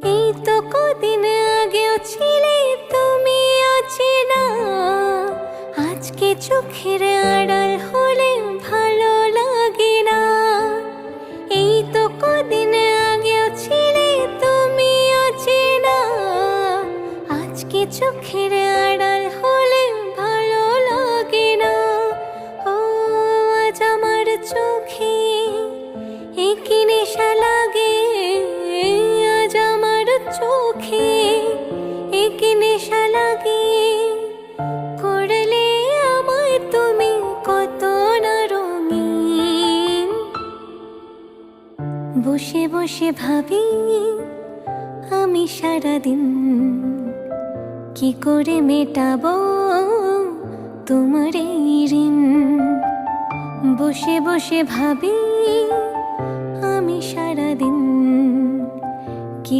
এই তো কদিন আগেও ছিলে তুমি অচেনা, আজকে চোখের আড়াল হলে ভালো লাগে না। এই তো কদিন আগেও ছিলে তুমি অচেনা, আজকে চোখের আড়াল হলে ভালো লাগে না। ও আজ আমার চোখে কি নেশা লাগে, আজ আমার চোখে কি নেশা লাগে। করলে আমায় তুমি কত না রঙিন, বসে বসে ভাবি আমি সারাদিন কি করে মেটাবো তোমার এই ঋণ। বসে বসে ভাবি